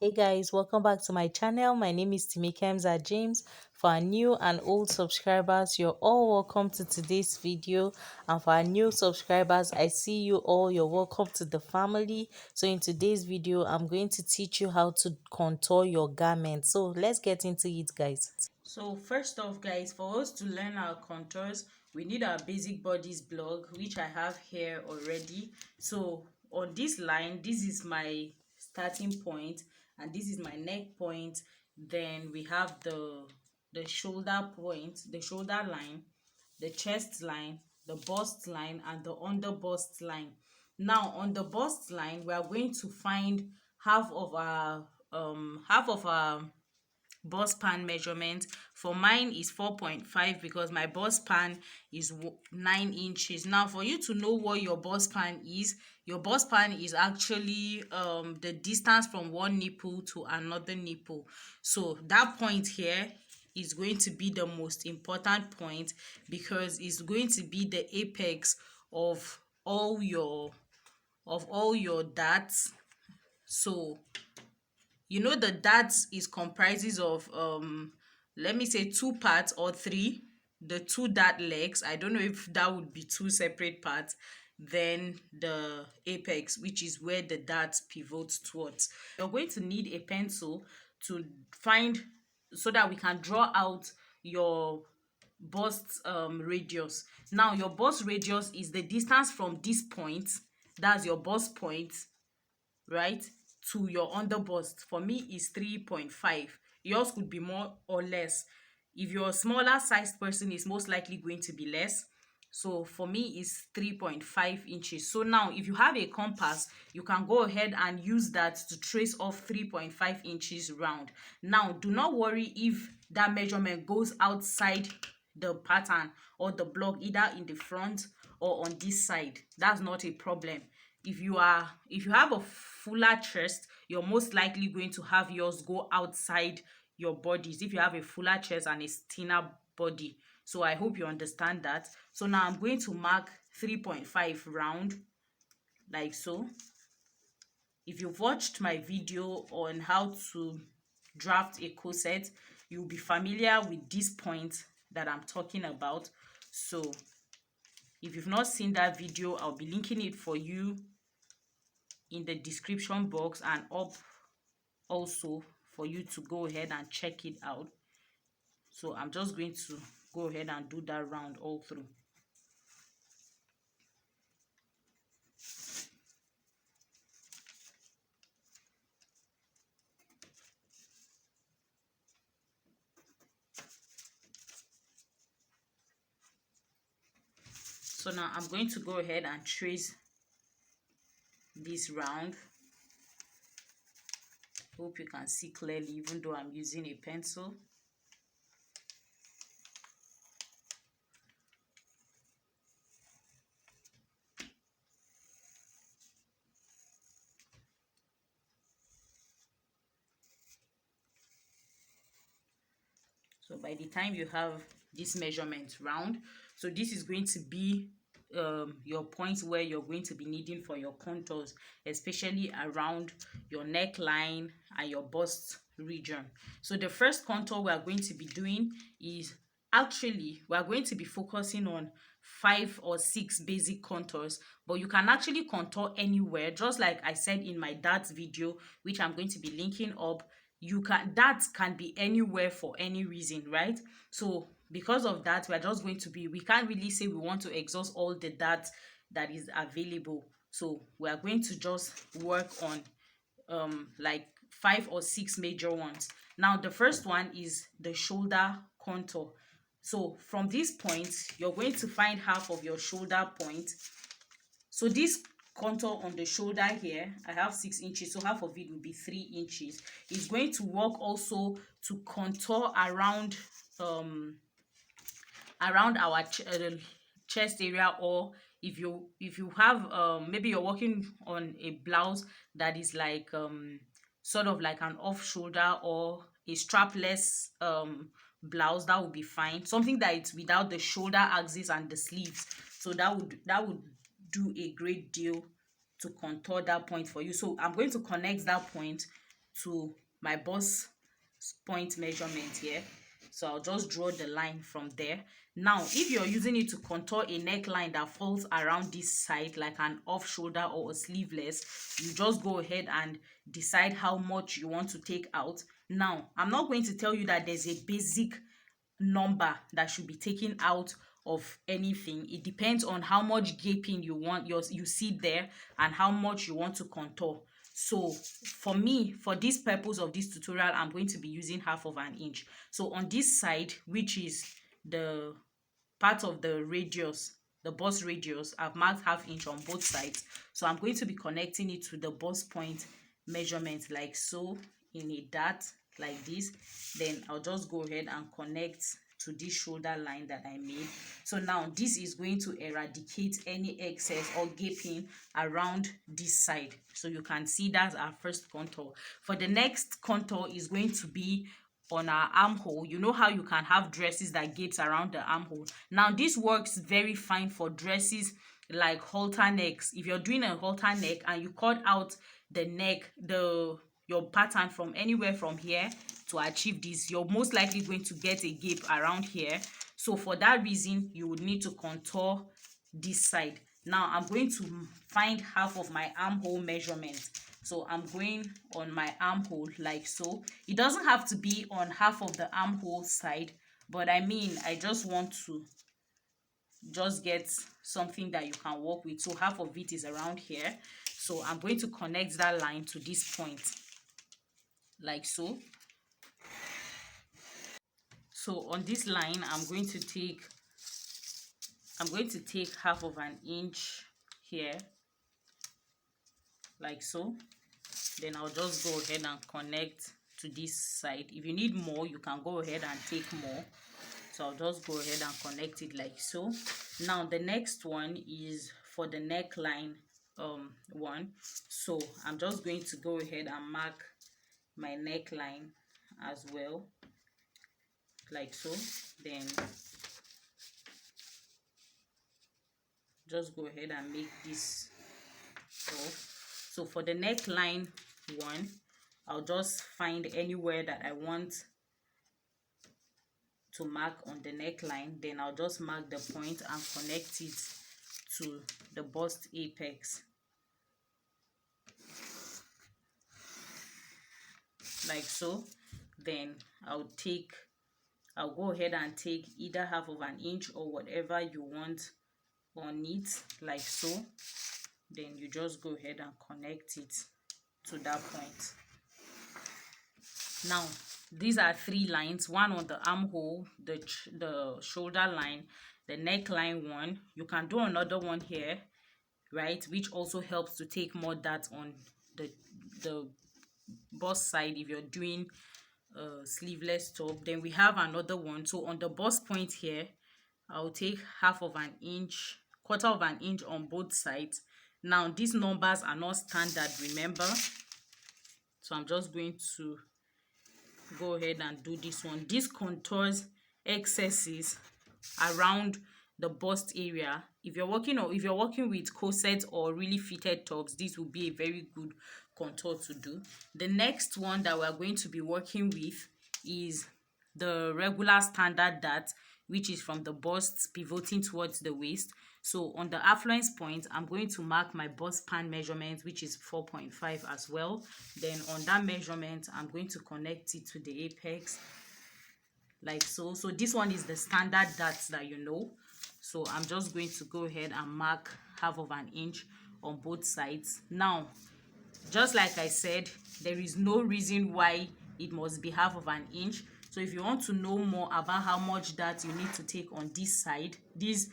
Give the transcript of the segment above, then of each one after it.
Hey guys, welcome back to my channel. My name is Timmy Kemza James. For our new and old subscribers, you're all welcome to today's video. And for our new subscribers, I see you all. You're welcome to the family. So in today's video, I'm going to teach you how to contour your garment. So let's get into it, guys. So first off, guys, for us to learn our contours, we need our basic bodice blog, which I have here already. So on this line, this is my starting point, and this is my neck point. Then we have the shoulder point, the shoulder line, the chest line, the bust line, and the under bust line. Now on the bust line, we are going to find half of our bust pan measurement. For mine is 4.5 because my bust pan is 9 inches. Now for you to know what your bust pan is, your bust pan is actually the distance from one nipple to another nipple. So that point here is going to be the most important point because it's going to be the apex of all your darts. So you know the dart is comprises of let me say two parts or three. The two dart legs, I don't know if that would be two separate parts, then the apex, which is where the dart pivots towards. You're going to need a pencil to find, so that we can draw out your bust radius. Now your bust radius is the distance from this point, that's your bust point, right, to your under bust. For me is 3.5. Yours could be more or less. If you're a smaller sized person, it's most likely going to be less. So for me is 3.5 inches. So now if you have a compass, you can go ahead and use that to trace off 3.5 inches round. Now do not worry if that measurement goes outside the pattern or the block, either in the front or on this side. That's not a problem. If you have a fuller chest, you're most likely going to have yours go outside your bodies if you have a fuller chest and a thinner body. So I hope you understand that. So now I'm going to mark 3.5 round, like so. If you've watched my video on how to draft a corset, you'll be familiar with this point that I'm talking about. So if you've not seen that video, I'll be linking it for you in the description box and up also for you to go ahead and check it out. So I'm just going to go ahead and do that round all through. So now I'm going to go ahead and trace this round. Hope you can see clearly even though I'm using a pencil. So by the time you have this measurement round, so this is going to be your points where you're going to be needing for your contours, especially around your neckline and your bust region. So the first contour we are going to be doing is, actually we are going to be focusing on 5 or 6 basic contours, but you can actually contour anywhere, just like I said in my darts video, which I'm going to be linking up. That can be anywhere for any reason, right? So because of that, we can't really say we want to exhaust all the data that is available. So we are going to just work on like 5 or 6 major ones. Now the first one is the shoulder contour. So from this point, you're going to find half of your shoulder point. So this contour on the shoulder here, I have 6 inches, so half of it will be 3 inches. It's going to work also to contour around our chest area, or if you have maybe you're working on a blouse that is like sort of like an off shoulder or a strapless blouse, that would be fine. Something that it's without the shoulder axis and the sleeves, so that would do a great deal to contour that point for you. So I'm going to connect that point to my bust point measurement here. So I'll just draw the line from there. Now if you're using it to contour a neckline that falls around this side like an off shoulder or a sleeveless, you just go ahead and decide how much you want to take out. Now I'm not going to tell you that there's a basic number that should be taken out of anything. It depends on how much gaping you want you see there and how much you want to contour. So for me, for this purpose of this tutorial, I'm going to be using 1/2 inch. So on this side, which is the part of the radius, the bust radius, I've marked 1/2 inch on both sides. So I'm going to be connecting it to the bust point measurement like so, in a dart like this. Then I'll just go ahead and connect to this shoulder line that I made. So now this is going to eradicate any excess or gaping around this side. So you can see that's our first contour. For the next contour is going to be on our armhole. You know how you can have dresses that gapes around the armhole. Now this works very fine for dresses like halter necks. If you're doing a halter neck and you cut out the neck, your pattern from anywhere from here to achieve this, you're most likely going to get a gape around here. So for that reason, you would need to contour this side. Now I'm going to find half of my armhole measurement. So I'm going on my armhole like so. It doesn't have to be on half of the armhole side, but I mean, I just want to just get something that you can work with. So half of it is around here. So I'm going to connect that line to this point like so. So on this line, I'm going to take 1/2 inch here like so. Then I'll just go ahead and connect to this side. If you need more, you can go ahead and take more. So I'll just go ahead and connect it like so. Now the next one is for the neckline one. So I'm just going to go ahead and mark my neckline as well like so. Then just go ahead and make this off. So for the neckline one, I'll just find anywhere that I want to mark on the neckline. Then I'll just mark the point and connect it to the bust apex like so. Then I'll go ahead and take either 1/2 inch or whatever you want on it like so. Then you just go ahead and connect it to that point. Now these are 3 lines, one on the armhole, the shoulder line, the neckline one. You can do another one here, right, which also helps to take more dart on the bust side if you're doing sleeveless top. Then we have another one. So on the bust point here, I'll take 1/2 inch, 1/4 inch on both sides. Now these numbers are not standard, remember, so I'm just going to go ahead and do this one. This contours excesses around the bust area. If you're working with corsets or really fitted tops, this will be a very good contour to do. The next one that we're going to be working with is the regular standard dart, which is from the bust pivoting towards the waist. So on the affluence point, I'm going to mark my bust pan measurement, which is 4.5 as well. Then on that measurement, I'm going to connect it to the apex like so. So this one is the standard dart that you know. So I'm just going to go ahead and mark 1/2 inch on both sides. Now, just like I said, there is no reason why it must be 1/2 inch. So if you want to know more about how much dart you need to take on this side, this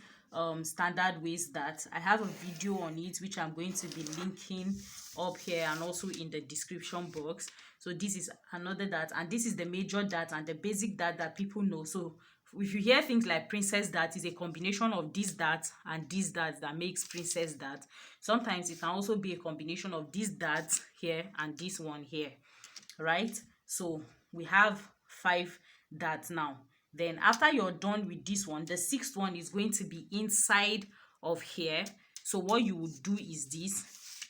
standard waist dart, I have a video on it which I'm going to be linking up here and also in the description box. So this is another dart, and this is the major dart and the basic dart that people know. So if you hear things like princess dart, is a combination of this dart and this dart that makes princess dart. Sometimes it can also be a combination of this dart here and this one here, right? So we have 5 darts now. Then after you're done with this one, the 6th one is going to be inside of here. So what you would do is this.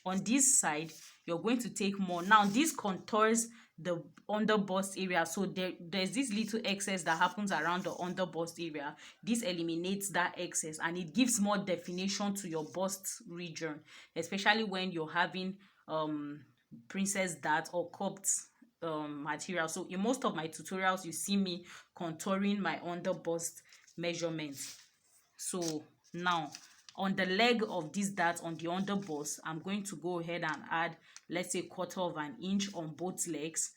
On this side, you're going to take more. Now this contours the under bust area, so there's this little excess that happens around the under bust area. This eliminates that excess and it gives more definition to your bust region, especially when you're having princess dart or cupped material. So in most of my tutorials you see me contouring my under bust measurements. So now on the leg of this dart on the under bust, I'm going to go ahead and add, let's say, 1/4 inch on both legs,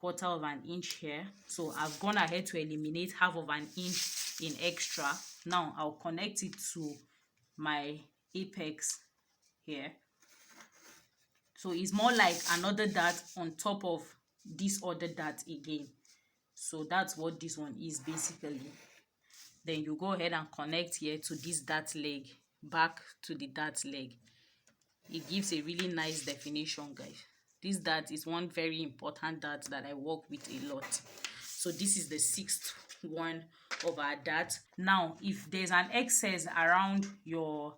1/4 inch here. So I've gone ahead to eliminate 1/2 inch in extra. Now I'll connect it to my apex here. So it's more like another dart on top of this other dart again. So that's what this one is basically. Then you go ahead and connect here to this dart leg, back to the dart leg. It gives a really nice definition, guys. This dart is one very important dart that I work with a lot. So this is the 6th one of our dart. Now if there's an excess around your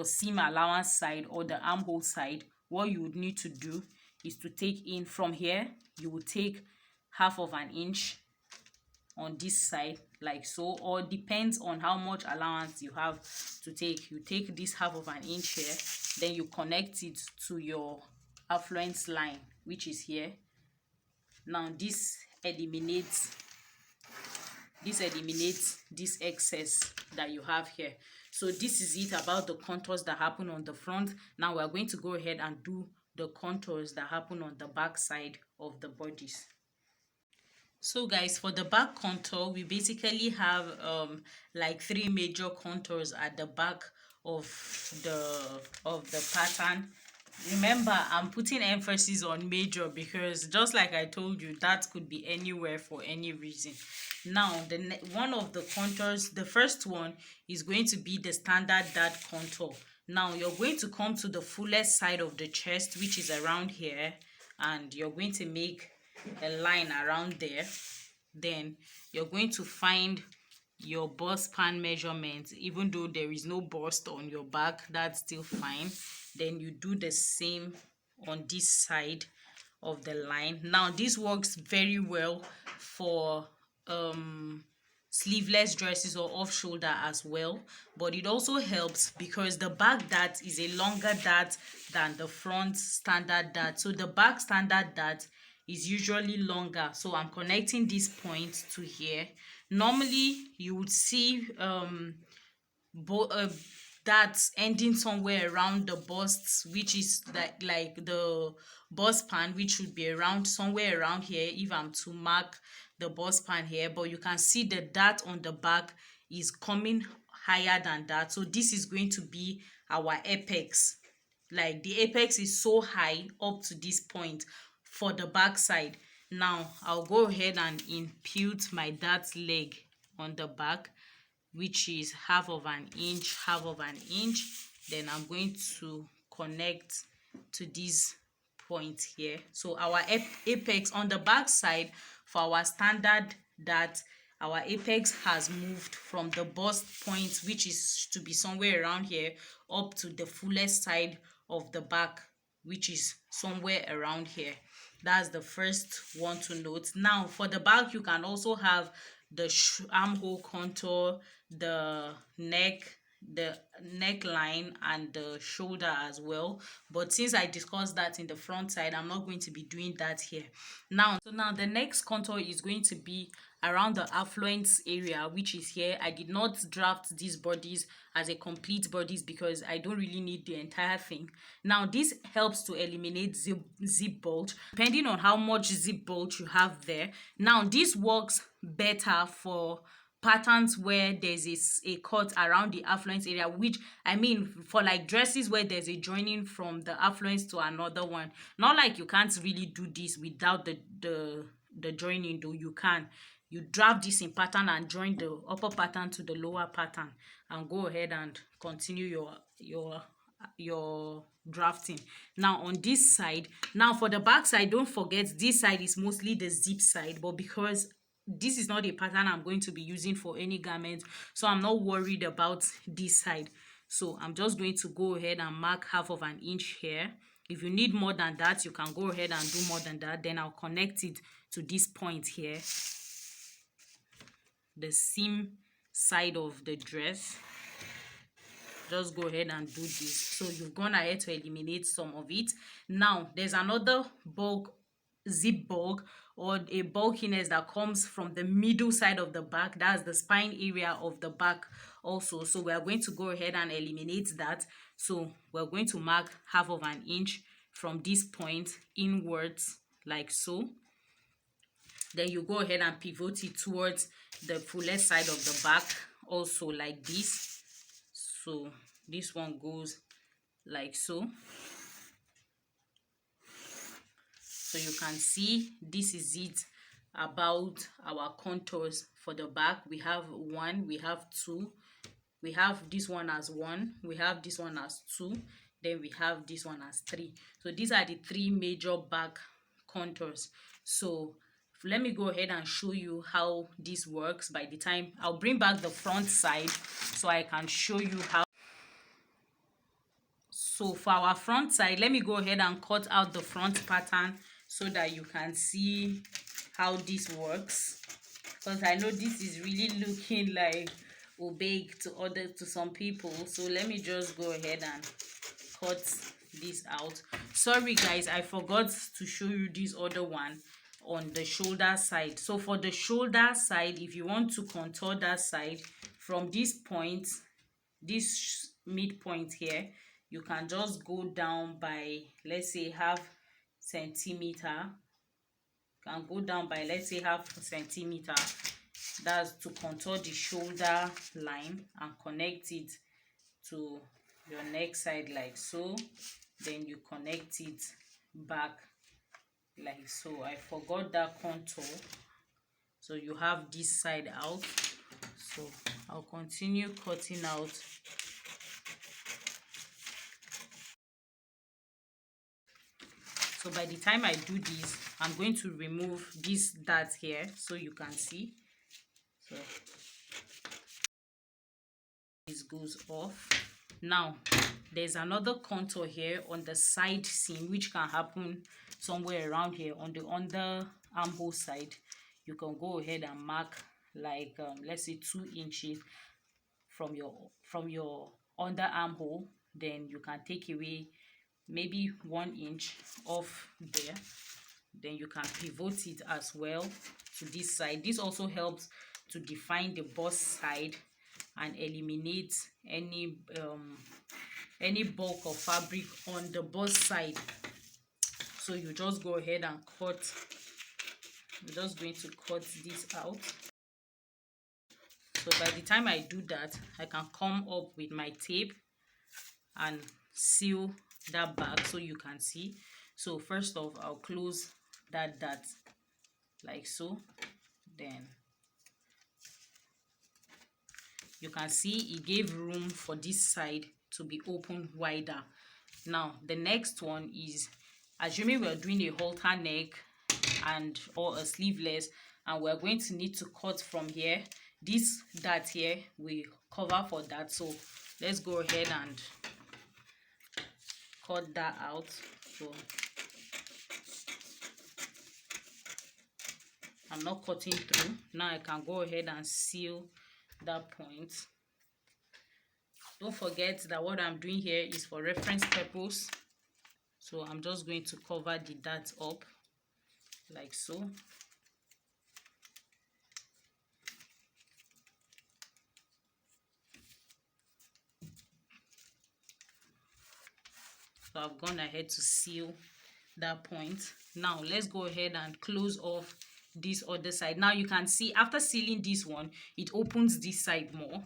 seam allowance side or the armhole side, what you would need to do is to take in from here, you will take 1/2 inch on this side like so, or depends on how much allowance you have to take. You take this 1/2 inch here, then you connect it to your affluence line, which is here. Now this eliminates this excess that you have here. So this is it about the contours that happen on the front. Now we're going to go ahead and do the contours that happen on the back side of the bodice. So guys, for the back contour, we basically have like 3 major contours at the back of the pattern. Remember, I'm putting emphasis on major because just like I told you, that could be anywhere for any reason. Now one of the contours, the first one is going to be the standard dart contour. Now you're going to come to the fullest side of the chest, which is around here, and you're going to make a line around there. Then you're going to find your bust pan measurement. Even though there is no bust on your back, that's still fine. Then you do the same on this side of the line. Now this works very well for sleeveless dresses or off shoulder as well, but it also helps because the back dart is a longer dart than the front standard dart. So the back standard dart is usually longer, so I'm connecting this point to here. Normally you would see that's ending somewhere around the bust, which is like the bust pan, which should be around somewhere around here if I'm to mark the bust pan here. But you can see the dart on the back is coming higher than that, so this is going to be our apex. Like the apex is so high up to this point for the back side. Now I'll go ahead and impute my dart leg on the back, which is 1/2 inch. Then I'm going to connect to this point here. So our apex on the back side for our standard dart, our apex has moved from the bust point, which is to be somewhere around here, up to the fullest side of the back, which is somewhere around here. That's the first one to note. Now for the back, you can also have the armhole contour, the neckline, and the shoulder as well. But since I discussed that in the front side, I'm not going to be doing that here. Now the next contour is going to be around the affluence area, which is here. I did not draft these bodies as a complete bodies because I don't really need the entire thing. Now this helps to eliminate zip bulge depending on how much zip bulge you have there. Now this works better for patterns where there's a cut around the affluence area, which I mean for like dresses where there's a joining from the affluence to another one. Not like you can't really do this without the joining, though you can. You draft this in pattern and join the upper pattern to the lower pattern and go ahead and continue your drafting. Now on this side, now for the back side, don't forget this side is mostly the zip side, but because this is not a pattern I'm going to be using for any garment, so I'm not worried about this side. So I'm just going to go ahead and mark 1/2 inch here. If you need more than that, you can go ahead and do more than that. Then I'll connect it to this point here, the seam side of the dress. Just go ahead and do this. So you've gone ahead to eliminate some of it. Now there's another bulk, zip bulk, or a bulkiness that comes from the middle side of the back. That's the spine area of the back also. So we are going to go ahead and eliminate that. So we're going to mark 1/2 inch from this point inwards, like so. Then you go ahead and pivot it towards the fullest side of the back, also like this. So this one goes like so. So you can see this is it about our contours for the back. We have 1, we have 2, we have this one as 1, we have this one as 2, then we have this one as 3. So these are the 3 major back contours. So let me go ahead and show you how this works. By the time I'll bring back the front side so I can show you how. So for our front side, let me go ahead and cut out the front pattern so that you can see how this works, because I know this is really looking like opaque to some people. So let me just go ahead and cut this out. Sorry guys, I forgot to show you this other one on the shoulder side. So for the shoulder side, if you want to contour that side from this point, this midpoint here, you can just go down by, let's say, 1/2 centimeter. You can go down by, let's say, 1/2 centimeter. That's to contour the shoulder line and connect it to your neck side like so. Then you connect it back like so. I forgot that contour. So you have this side out. So I'll continue cutting out. So by the time I do this, I'm going to remove this dart here so you can see. So this goes off. Now there's another contour here on the side seam, which can happen somewhere around here on the under armhole side. You can go ahead and mark like let's say 2 inches from your under armhole. Then you can take away maybe 1 inch off there. Then you can pivot it as well to this side. This also helps to define the bust side and eliminate any bulk of fabric on the bust side. So you just go ahead and cut. I'm just going to cut this out. So by the time I do that, I can come up with my tape and seal that back so you can see. So first off, I'll close that dart like so. Then you can see it gave room for this side to be open wider. Now the next one is, assuming we're doing a halter neck and or a sleeveless, and we're going to need to cut from here. This dart here will cover for that. So let's go ahead and cut that out. So I'm not cutting through. Now I can go ahead and seal that point. Don't forget that what I'm doing here is for reference purpose. So I'm just going to cover the dart up like so. So I've gone ahead to seal that point. Now let's go ahead and close off this other side. Now you can see after sealing this one, it opens this side more.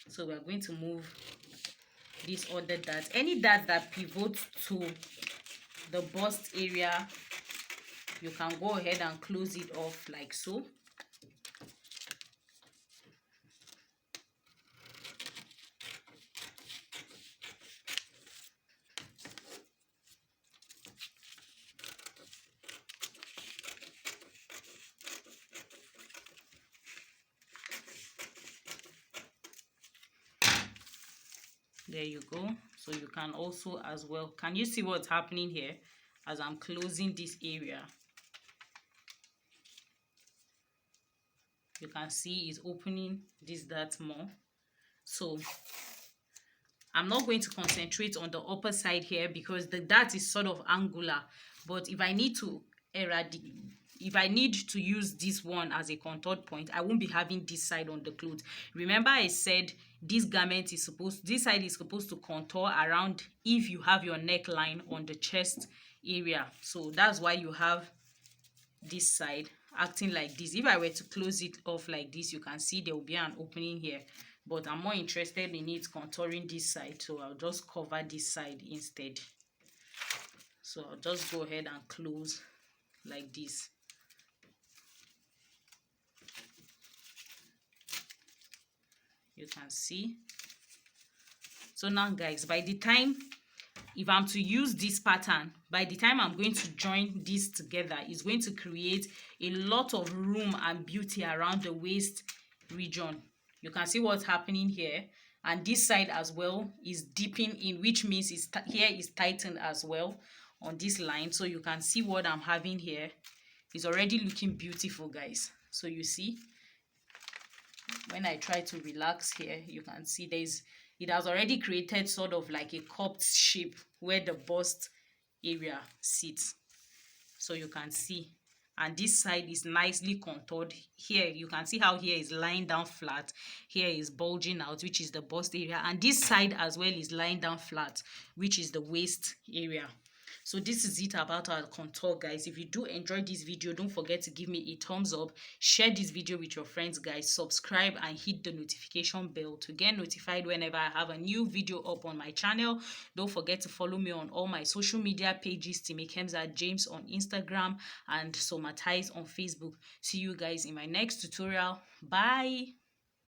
So we're going to move this other dart. Any dart that pivots to the bust area, you can go ahead and close it off like so. There you go. So you can also as well, can you see what's happening here as I'm closing this area? You can see it's opening this that more. So I'm not going to concentrate on the upper side here because the dart is sort of angular. But if I need to if I need to use this one as a contoured point, I won't be having this side on the clothes. Remember I said this garment is supposed, this side is supposed to contour around if you have your neckline on the chest area. So that's why you have this side acting like this. If I were to close it off like this, you can see there will be an opening here, but I'm more interested in it contouring this side, so I'll just cover this side instead. So I'll just go ahead and close like this. You can see. So now guys, by the time, if I'm to use this pattern, by the time I'm going to join this together, it's going to create a lot of room and beauty around the waist region. You can see what's happening here, and this side as well is dipping in, which means here is tightened as well on this line. So you can see what I'm having here is already looking beautiful, guys. So you see, when I try to relax here, you can see it has already created sort of like a cupped shape where the bust area sits. So you can see, and this side is nicely contoured. Here you can see how here is lying down flat, here is bulging out, which is the bust area, and this side as well is lying down flat, which is the waist area. So this is it about our contour, guys. If you do enjoy this video, don't forget to give me a thumbs up, share this video with your friends, guys, subscribe and hit the notification bell to get notified whenever I have a new video up on my channel. Don't forget to follow me on all my social media pages, Timikemza James on Instagram and Somatize on Facebook. See you guys in my next tutorial. Bye.